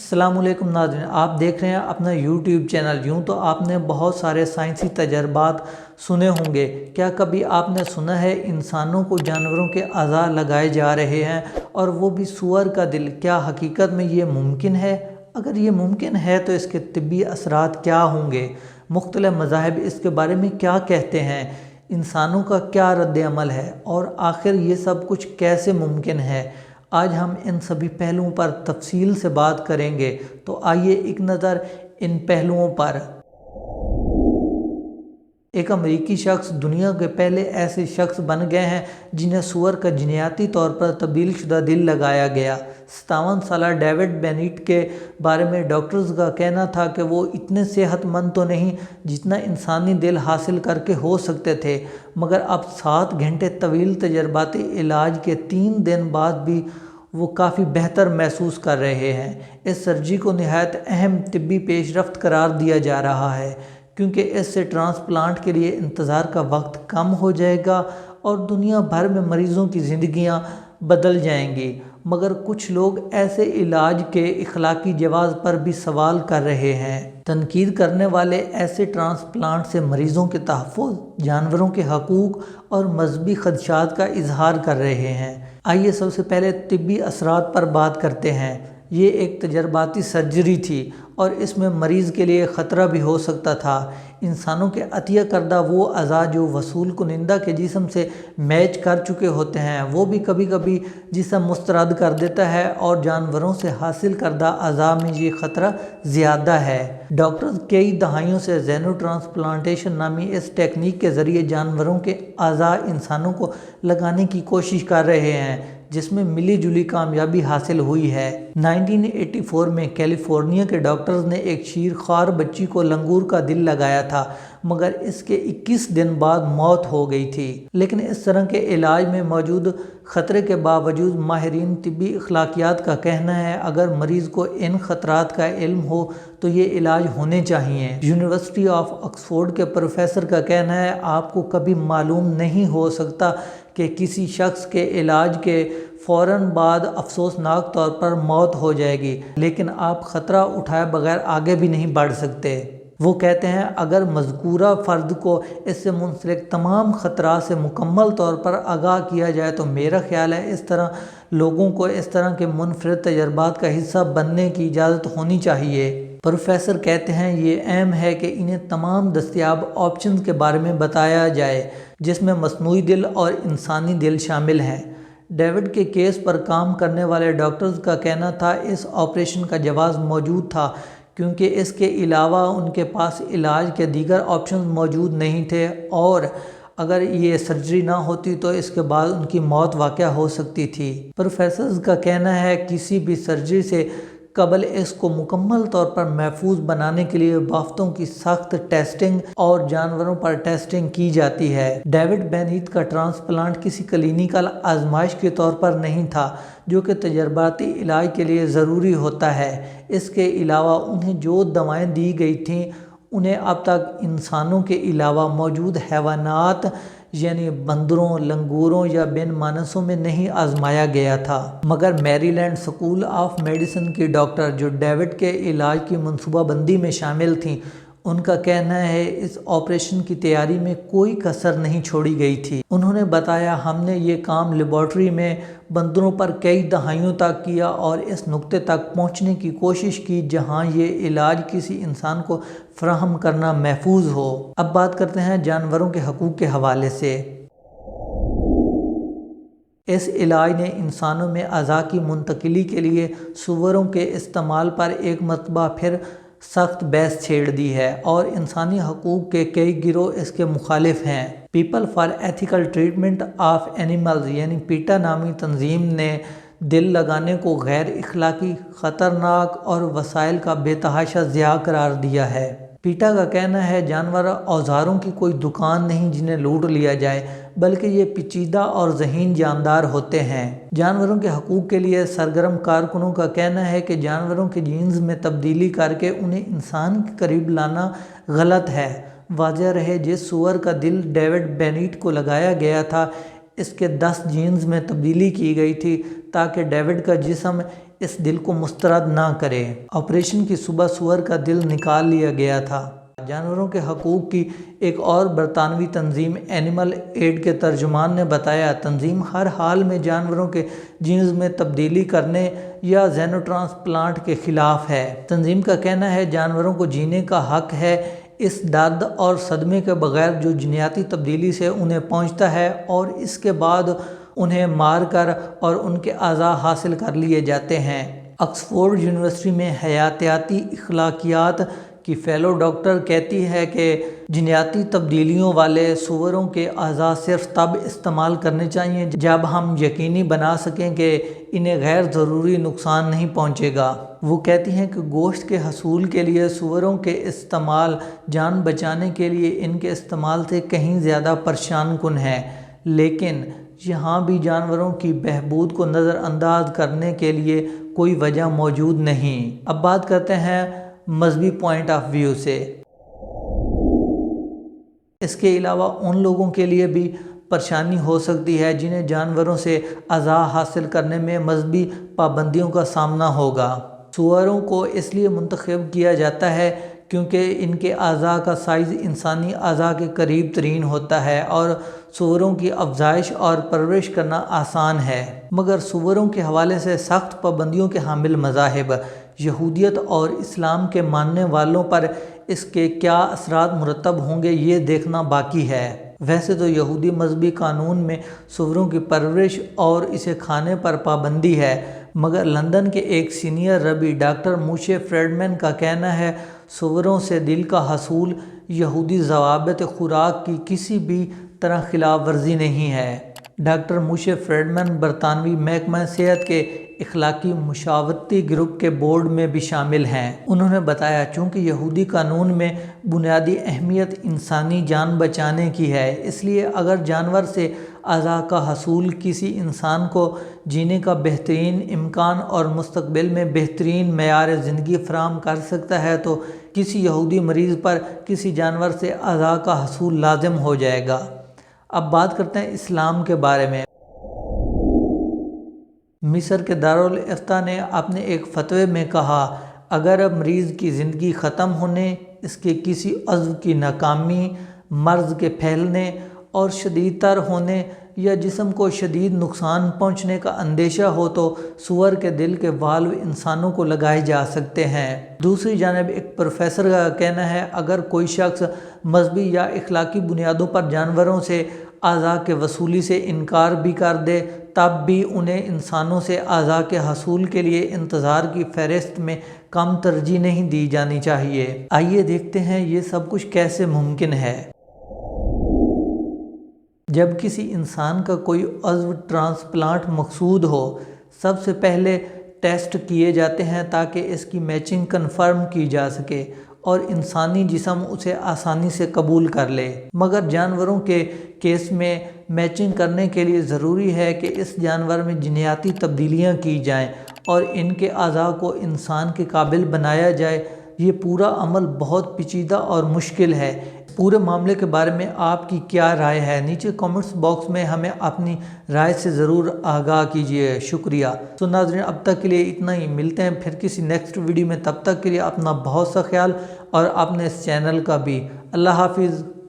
السلام علیکم ناظرین، آپ دیکھ رہے ہیں اپنا یوٹیوب چینل۔ یوں تو آپ نے بہت سارے سائنسی تجربات سنے ہوں گے۔ کیا کبھی آپ نے سنا ہے انسانوں کو جانوروں کے اعضاء لگائے جا رہے ہیں، اور وہ بھی سور کا دل؟ کیا حقیقت میں یہ ممکن ہے؟ اگر یہ ممکن ہے تو اس کے طبی اثرات کیا ہوں گے؟ مختلف مذاہب اس کے بارے میں کیا کہتے ہیں؟ انسانوں کا کیا رد عمل ہے، اور آخر یہ سب کچھ کیسے ممکن ہے؟ آج ہم ان سبھی پہلوؤں پر تفصیل سے بات کریں گے، تو آئیے ایک نظر ان پہلوؤں پر۔ ایک امریکی شخص دنیا کے پہلے ایسے شخص بن گئے ہیں جنہیں سور کا جینیاتی طور پر تبدیل شدہ دل لگایا گیا۔ 57 سالہ ڈیوڈ بینیٹ کے بارے میں ڈاکٹرز کا کہنا تھا کہ وہ اتنے صحت مند تو نہیں جتنا انسانی دل حاصل کر کے ہو سکتے تھے، مگر اب 7 گھنٹے طویل تجرباتی علاج کے 3 دن بعد بھی وہ کافی بہتر محسوس کر رہے ہیں۔ اس سرجری کو نہایت اہم طبی پیش رفت قرار دیا جا رہا ہے، کیونکہ اس سے ٹرانسپلانٹ کے لیے انتظار کا وقت کم ہو جائے گا اور دنیا بھر میں مریضوں کی زندگیاں بدل جائیں گی۔ مگر کچھ لوگ ایسے علاج کے اخلاقی جواز پر بھی سوال کر رہے ہیں۔ تنقید کرنے والے ایسے ٹرانسپلانٹ سے مریضوں کے تحفظ، جانوروں کے حقوق اور مذہبی خدشات کا اظہار کر رہے ہیں۔ آئیے سب سے پہلے طبی اثرات پر بات کرتے ہیں۔ یہ ایک تجرباتی سرجری تھی اور اس میں مریض کے لیے خطرہ بھی ہو سکتا تھا۔ انسانوں کے عطیہ کردہ وہ اعضاء جو وصول کنندہ کے جسم سے میچ کر چکے ہوتے ہیں، وہ بھی کبھی کبھی جسم مسترد کر دیتا ہے، اور جانوروں سے حاصل کردہ اعضاء میں یہ خطرہ زیادہ ہے۔ ڈاکٹرز کئی دہائیوں سے زینو ٹرانسپلانٹیشن نامی اس ٹیکنیک کے ذریعے جانوروں کے اعضاء انسانوں کو لگانے کی کوشش کر رہے ہیں، جس میں ملی جلی کامیابی حاصل ہوئی ہے۔ 1984 میں کیلیفورنیا کے ڈاکٹرز نے ایک شیر خوار بچی کو لنگور کا دل لگایا تھا، مگر اس کے 21 دن بعد موت ہو گئی تھی۔ لیکن اس طرح کے علاج میں موجود خطرے کے باوجود ماہرین طبی اخلاقیات کا کہنا ہے اگر مریض کو ان خطرات کا علم ہو تو یہ علاج ہونے چاہیے۔ یونیورسٹی آف آکسفورڈ کے پروفیسر کا کہنا ہے آپ کو کبھی معلوم نہیں ہو سکتا کہ کسی شخص کے علاج کے فوراً بعد افسوسناک طور پر موت ہو جائے گی، لیکن آپ خطرہ اٹھائے بغیر آگے بھی نہیں بڑھ سکتے۔ وہ کہتے ہیں اگر مذکورہ فرد کو اس سے منسلک تمام خطرات سے مکمل طور پر آگاہ کیا جائے تو میرا خیال ہے اس طرح لوگوں کو اس طرح کے منفرد تجربات کا حصہ بننے کی اجازت ہونی چاہیے۔ پروفیسر کہتے ہیں یہ اہم ہے کہ انہیں تمام دستیاب آپشنز کے بارے میں بتایا جائے، جس میں مصنوعی دل اور انسانی دل شامل ہیں۔ ڈیوڈ کے کیس پر کام کرنے والے ڈاکٹرز کا کہنا تھا اس آپریشن کا جواز موجود تھا کیونکہ اس کے علاوہ ان کے پاس علاج کے دیگر آپشنز موجود نہیں تھے، اور اگر یہ سرجری نہ ہوتی تو اس کے بعد ان کی موت واقع ہو سکتی تھی۔ پروفیسرز کا کہنا ہے کسی بھی سرجری سے قبل اس کو مکمل طور پر محفوظ بنانے کے لیے بافتوں کی سخت ٹیسٹنگ اور جانوروں پر ٹیسٹنگ کی جاتی ہے۔ ڈیوڈ بینیت کا ٹرانسپلانٹ کسی کلینیکل آزمائش کے طور پر نہیں تھا، جو کہ تجرباتی علاج کے لیے ضروری ہوتا ہے۔ اس کے علاوہ انہیں جو دوائیں دی گئی تھیں انہیں اب تک انسانوں کے علاوہ موجود حیوانات یعنی بندروں، لنگوروں یا بن مانسوں میں نہیں آزمایا گیا تھا۔ مگر میری لینڈ اسکول آف میڈیسن کی ڈاکٹر جو ڈیوڈ کے علاج کی منصوبہ بندی میں شامل تھیں، ان کا کہنا ہے اس آپریشن کی تیاری میں کوئی کسر نہیں چھوڑی گئی تھی۔ انہوں نے بتایا ہم نے یہ کام لیبارٹری میں بندروں پر کئی دہائیوں تک کیا اور اس نقطے تک پہنچنے کی کوشش کی جہاں یہ علاج کسی انسان کو فراہم کرنا محفوظ ہو۔ اب بات کرتے ہیں جانوروں کے حقوق کے حوالے سے۔ اس علاج نے انسانوں میں اعضاء کی منتقلی کے لیے سوروں کے استعمال پر ایک مرتبہ پھر سخت بحث چھیڑ دی ہے، اور انسانی حقوق کے کئی گروہ اس کے مخالف ہیں۔ People for ethical treatment of animals یعنی پیٹا نامی تنظیم نے دل لگانے کو غیر اخلاقی، خطرناک اور وسائل کا بے تحاشا ضیاع قرار دیا ہے۔ پیٹا کا کہنا ہے جانور اوزاروں کی کوئی دکان نہیں جنہیں لوٹ لیا جائے، بلکہ یہ پیچیدہ اور ذہین جاندار ہوتے ہیں۔ جانوروں کے حقوق کے لیے سرگرم کارکنوں کا کہنا ہے کہ جانوروں کے جینز میں تبدیلی کر کے انہیں انسان کے قریب لانا غلط ہے۔ واضح رہے جس سور کا دل ڈیوڈ بینیٹ کو لگایا گیا تھا اس کے 10 جینز میں تبدیلی کی گئی تھی تاکہ ڈیوڈ کا جسم اس دل کو مسترد نہ کرے۔ آپریشن کی صبح سور کا دل نکال لیا گیا تھا۔ جانوروں کے حقوق کی ایک اور برطانوی تنظیم اینیمل ایڈ کے ترجمان نے بتایا، تنظیم ہر حال میں جانوروں کے جینز میں تبدیلی کرنے یا زینو ٹرانسپلانٹ کے خلاف ہے۔ تنظیم کا کہنا ہے جانوروں کو جینے کا حق ہے، اس درد اور صدمے کے بغیر جو جینیاتی تبدیلی سے انہیں پہنچتا ہے اور اس کے بعد انہیں مار کر اور ان کے اعضاء حاصل کر لیے جاتے ہیں۔ آکسفورڈ یونیورسٹی میں حیاتیاتی اخلاقیات کی فیلو ڈاکٹر کہتی ہے کہ جینیاتی تبدیلیوں والے سوروں کے اعضاء صرف تب استعمال کرنے چاہیے جب ہم یقینی بنا سکیں کہ انہیں غیر ضروری نقصان نہیں پہنچے گا۔ وہ کہتی ہیں کہ گوشت کے حصول کے لیے سوروں کے استعمال جان بچانے کے لیے ان کے استعمال سے کہیں زیادہ پریشان کن ہے، لیکن یہاں بھی جانوروں کی بہبود کو نظر انداز کرنے کے لیے کوئی وجہ موجود نہیں۔ اب بات کرتے ہیں مذہبی پوائنٹ آف ویو سے۔ اس کے علاوہ ان لوگوں کے لیے بھی پریشانی ہو سکتی ہے جنہیں جانوروں سے اعضاء حاصل کرنے میں مذہبی پابندیوں کا سامنا ہوگا۔ سوروں کو اس لیے منتخب کیا جاتا ہے کیونکہ ان کے اعضاء کا سائز انسانی اعضاء کے قریب ترین ہوتا ہے اور سوروں کی افزائش اور پرورش کرنا آسان ہے۔ مگر سوروں کے حوالے سے سخت پابندیوں کے حامل مذاہب، یہودیت اور اسلام کے ماننے والوں پر اس کے کیا اثرات مرتب ہوں گے یہ دیکھنا باقی ہے۔ ویسے تو یہودی مذہبی قانون میں سوروں کی پرورش اور اسے کھانے پر پابندی ہے، مگر لندن کے ایک سینئر ربی ڈاکٹر موشے فریڈمین کا کہنا ہے سوروں سے دل کا حصول یہودی ضوابط خوراک کی کسی بھی طرح خلاف ورزی نہیں ہے۔ ڈاکٹر موشے فریڈمین برطانوی محکمہ صحت کے اخلاقی مشاورتی گروپ کے بورڈ میں بھی شامل ہیں۔ انہوں نے بتایا چونکہ یہودی قانون میں بنیادی اہمیت انسانی جان بچانے کی ہے، اس لیے اگر جانور سے اعضاء کا حصول کسی انسان کو جینے کا بہترین امکان اور مستقبل میں بہترین معیار زندگی فراہم کر سکتا ہے تو کسی یہودی مریض پر کسی جانور سے اعضاء کا حصول لازم ہو جائے گا۔ اب بات کرتے ہیں اسلام کے بارے میں۔ مصر کے دارالافتاء نے اپنے ایک فتوے میں کہا اگر مریض کی زندگی ختم ہونے، اس کے کسی عضو کی ناکامی، مرض کے پھیلنے اور شدید تر ہونے یا جسم کو شدید نقصان پہنچنے کا اندیشہ ہو تو سور کے دل کے والو انسانوں کو لگائے جا سکتے ہیں۔ دوسری جانب ایک پروفیسر کا کہنا ہے اگر کوئی شخص مذہبی یا اخلاقی بنیادوں پر جانوروں سے اعضاء کے وصولی سے انکار بھی کر دے تب بھی انہیں انسانوں سے اعضاء کے حصول کے لیے انتظار کی فہرست میں کم ترجیح نہیں دی جانی چاہیے۔ آئیے دیکھتے ہیں یہ سب کچھ کیسے ممکن ہے۔ جب کسی انسان کا کوئی عضو ٹرانسپلانٹ مقصود ہو، سب سے پہلے ٹیسٹ کیے جاتے ہیں تاکہ اس کی میچنگ کنفرم کی جا سکے اور انسانی جسم اسے آسانی سے قبول کر لے۔ مگر جانوروں کے کیس میں میچنگ کرنے کے لیے ضروری ہے کہ اس جانور میں جینیاتی تبدیلیاں کی جائیں اور ان کے اعضاء کو انسان کے قابل بنایا جائے۔ یہ پورا عمل بہت پیچیدہ اور مشکل ہے۔ پورے معاملے کے بارے میں آپ کی کیا رائے ہے؟ نیچے کامنٹس باکس میں ہمیں اپنی رائے سے ضرور آگاہ کیجیے۔ شکریہ۔ تو ناظرین اب تک کے لیے اتنا ہی، ملتے ہیں پھر کسی نیکسٹ ویڈیو میں، تب تک کے لیے اپنا بہت سا خیال اور اپنے اس چینل کا بھی۔ اللہ حافظ۔